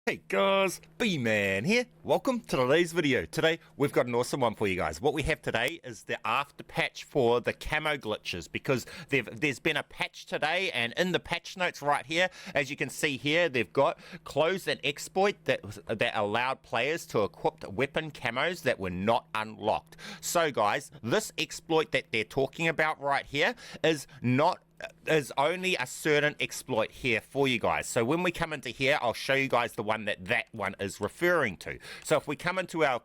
Hey guys, Bman here. Welcome to today's video. Today we've got an awesome one for you guys. What we have today is the after patch for the camo glitches, because there's been a patch today, and in the patch notes right here, as you can see here, they've got closed an exploit that allowed players to equip weapon camos that were not unlocked. So guys, this exploit that they're talking about right here is only a certain exploit here for you guys. So when we come into here, I'll show you guys the one that one is referring to. So if we come into our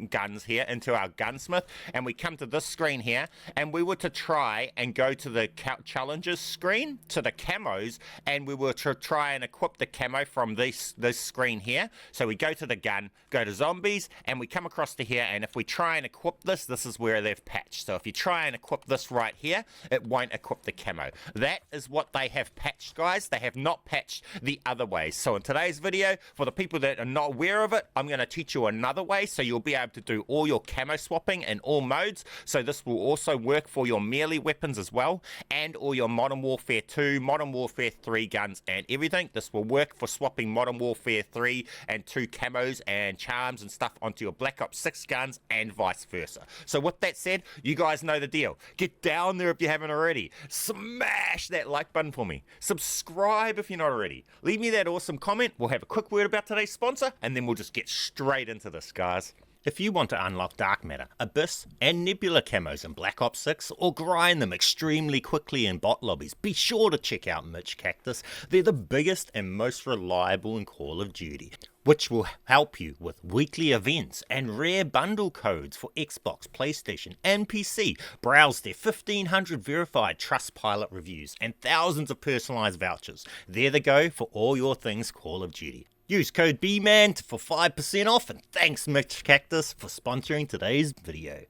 guns here, into our gunsmith, and we come to this screen here, and we were to try and go to the challenges screen, to the camos, and we were to try and equip the camo from this screen here. So we go to the gun, go to zombies, and we come across to here, and if we try and equip this is where they've patched. So if you try and equip this right here, it won't equip the camo. That is what they have patched, guys. They have not patched the other way. So in today's video, for the people that are not aware of it, I'm going to teach you another way, so you'll be able to do all your camo swapping in all modes. So this will also work for your melee weapons as well, and all your Modern Warfare 2, Modern Warfare 3 guns and everything. This will work for swapping Modern Warfare 3 and 2 camos and charms and stuff onto your Black Ops 6 guns, and vice versa. So with that said, you guys know the deal. Get down there if you haven't already. Smash that like button for me. Subscribe if you're not already. Leave me that awesome comment. We'll have a quick word about today's sponsor, and then we'll just get straight into this, guys. If you want to unlock Dark Matter, Abyss, and Nebula camos in Black Ops 6, or grind them extremely quickly in bot lobbies, be sure to check out MitchCactus. They're the biggest and most reliable in Call of Duty, which will help you with weekly events and rare bundle codes for Xbox, PlayStation, and PC. Browse their 1,500 verified Trustpilot reviews and thousands of personalized vouchers. They're the go for all your things Call of Duty. Use code Bman for 5% off, and thanks MitchCactus for sponsoring today's video.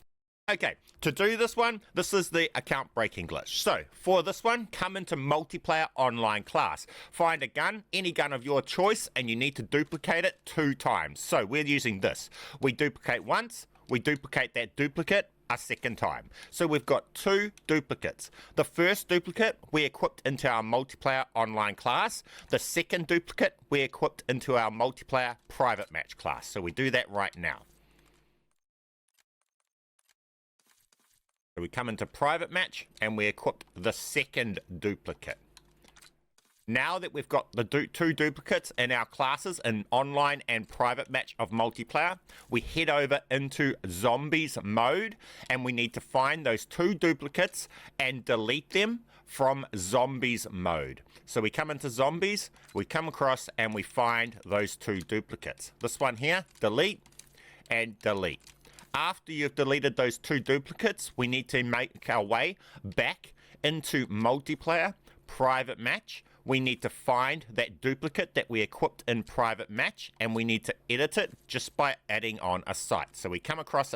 Okay, to do this one, this is the account breaking glitch. So, for this one, come into multiplayer online class. Find a gun, any gun of your choice, and you need to duplicate it 2 times. So, we're using this. We duplicate once, we duplicate that duplicate a second time. So we've got 2 duplicates. The first duplicate we equipped into our multiplayer online class. The second duplicate we equipped into our multiplayer private match class. So we do that right now. So we come into private match and we equip the second duplicate. Now that we've got the 2 duplicates in our classes in online and private match of multiplayer, we head over into zombies mode, and we need to find those 2 duplicates and delete them from zombies mode. So we come into zombies, we come across and we find those 2 duplicates. This one here, delete and delete. After you've deleted those 2 duplicates, we need to make our way back into multiplayer private match. We need to find that duplicate that we equipped in private match, and we need to edit it just by adding on a sight. So we come across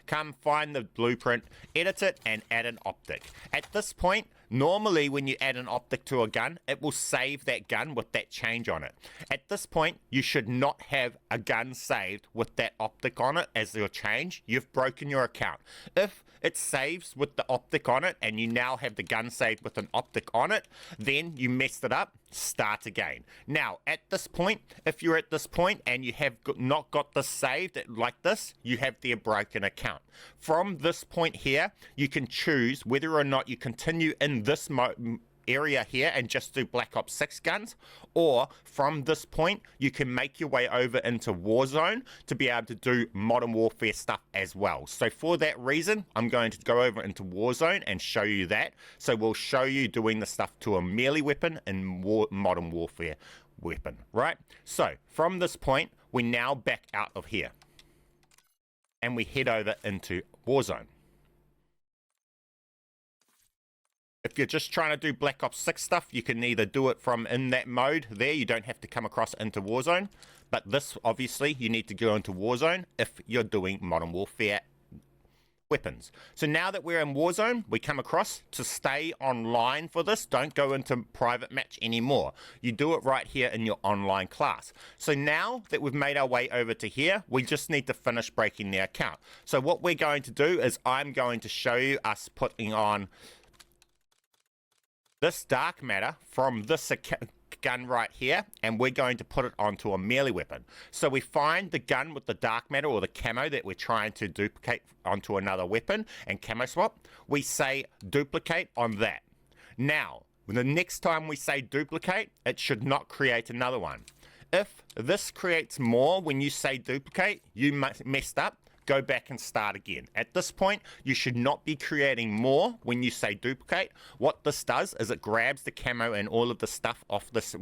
come find the blueprint, edit it, and add an optic. At this point, normally when you add an optic to a gun, it will save that gun with that change on it. At this point, you should not have a gun saved with that optic on it as your change. You've broken your account. If it saves with the optic on it and you now have the gun saved with an optic on it, then you messed it up. Start again. Now, at this point, if you're at this point and you have not got this saved like this, you have the broken account. From this point here, you can choose whether or not you continue in this area here and just do Black Ops 6 guns, or from this point you can make your way over into Warzone to be able to do Modern Warfare stuff as well. So for that reason, I'm going to go over into Warzone and show you that. So we'll show you doing the stuff to a melee weapon in Modern Warfare weapon, right? So from this point, we now back out of here and we head over into Warzone. If you're just trying to do Black Ops 6 stuff, you can either do it from in that mode there. You don't have to come across into Warzone. But this, obviously, you need to go into Warzone if you're doing Modern Warfare weapons. So now that we're in Warzone, we come across to stay online for this. Don't go into private match anymore. You do it right here in your online class. So now that we've made our way over to here, we just need to finish breaking the account. So what we're going to do is I'm going to show you us putting on this dark matter from this account, gun right here, and we're going to put it onto a melee weapon. So we find the gun with the dark matter or the camo that we're trying to duplicate onto another weapon and camo swap. We say duplicate on that. Now, the next time we say duplicate, it should not create another one. If this creates more when you say duplicate, you messed up. Go back and start again. At this point, you should not be creating more when you say duplicate. What this does is it grabs the camo and all of the stuff off this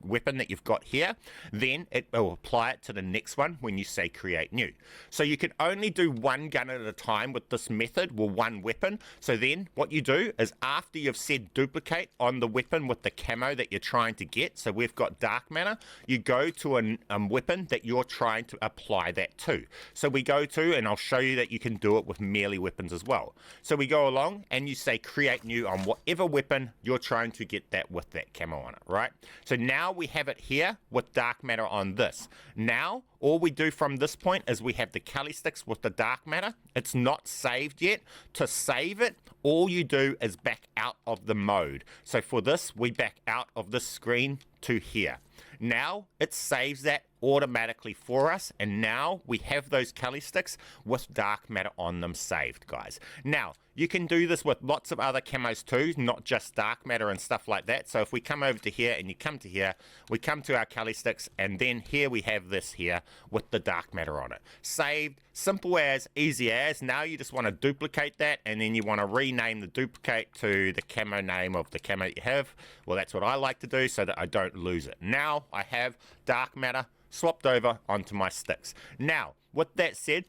weapon that you've got here. Then it will apply it to the next one when you say create new. So you can only do one gun at a time with this method, or one weapon. So then what you do is after you've said duplicate on the weapon with the camo that you're trying to get, so we've got dark matter, you go to a weapon that you're trying to apply that to. So we go to, and I'll show you that you can do it with melee weapons as well. So we go along and you say create new on whatever weapon you're trying to get that with that camo on it, right? So now we have it here with dark matter on this. Now all we do from this point is we have the Kelly sticks with the dark matter. It's not saved yet. To save it, all you do is back out of the mode. So for this, we back out of this screen to here. Now it saves that automatically for us, and now we have those Kelly sticks with dark matter on them saved, guys. Now you can do this with lots of other camos too, not just dark matter and stuff like that. So if we come over to here and you come to here, we come to our Kelly sticks, and then here we have this here with the dark matter on it saved. Simple as, easy as. Now you just want to duplicate that, and then you want to rename the duplicate to the camo name of the camo that you have. Well, that's what I like to do so that I don't lose it. Now I have dark matter swapped over onto my sticks. Now, with that said,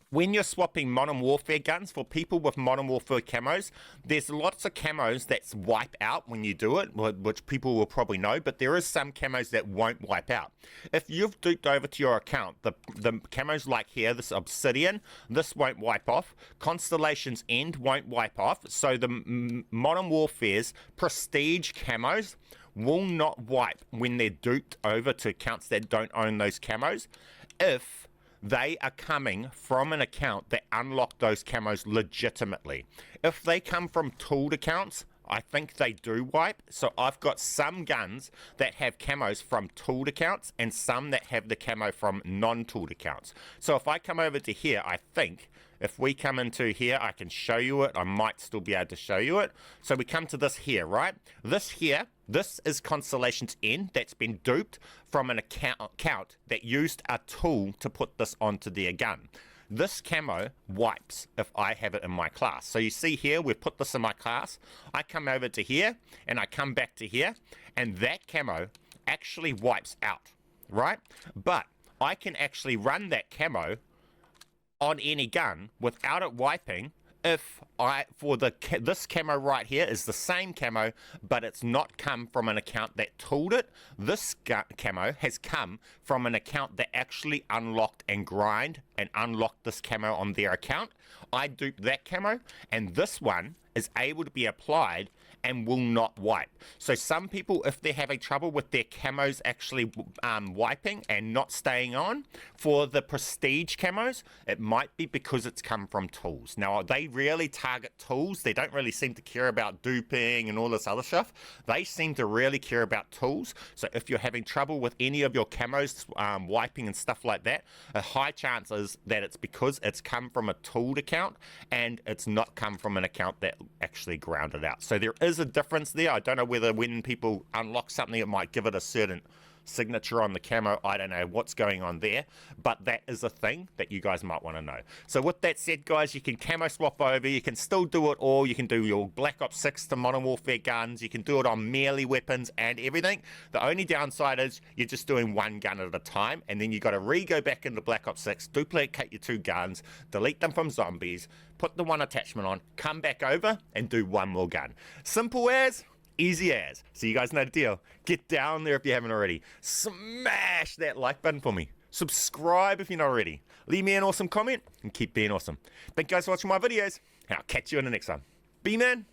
when you're swapping Modern Warfare guns, for people with Modern Warfare camos, there's lots of camos that wipe out when you do it, which people will probably know, but there is some camos that won't wipe out. If you've duped over to your account, the camos like here, this Obsidian, this won't wipe off. Constellation's End won't wipe off. So the Modern Warfare's Prestige camos will not wipe when they're duped over to accounts that don't own those camos, if they are coming from an account that unlocked those camos legitimately. If they come from tooled accounts, I think they do wipe. So I've got some guns that have camos from tooled accounts and some that have the camo from non-tooled accounts. So if I come over to here, I think if we come into here, I can show you it. I might still be able to show you it. So we come to this here, right? This here, this is Constellation's End that's been duped from an account that used a tool to put this onto their gun. This camo wipes if I have it in my class. So you see here, we've put this in my class. I come over to here and I come back to here, and that camo actually wipes out, right? But I can actually run that camo on any gun without it wiping if this camo right here is the same camo, but it's not come from an account that tooled it. This camo has come from an account that actually unlocked and grind and unlocked this camo on their account. I duped that camo, and this one is able to be applied and will not wipe. So some people, if they're having trouble with their camos actually wiping and not staying on, for the prestige camos, it might be because it's come from tools. Now, they really target tools. They don't really seem to care about duping and all this other stuff. They seem to really care about tools. So if you're having trouble with any of your camos wiping and stuff like that, a high chance is that it's because it's come from a tooled account and it's not come from an account that actually ground it out. So there is a difference there. I don't know whether when people unlock something, it might give it a certain signature on the camo. I don't know what's going on there, but that is a thing that you guys might want to know. So with that said, guys, you can camo swap over. You can still do it all. You can do your Black Ops 6 to Modern Warfare guns. You can do it on melee weapons and everything. The only downside is you're just doing one gun at a time, and then you got to go back into Black Ops 6, duplicate your two guns, delete them from zombies, put the one attachment on, come back over and do one more gun. Simple as, easy as. So you guys know the deal. Get down there if you haven't already. Smash that like button for me. Subscribe if you're not already. Leave me an awesome comment and keep being awesome. Thank you guys for watching my videos. And I'll catch you in the next one. Bman.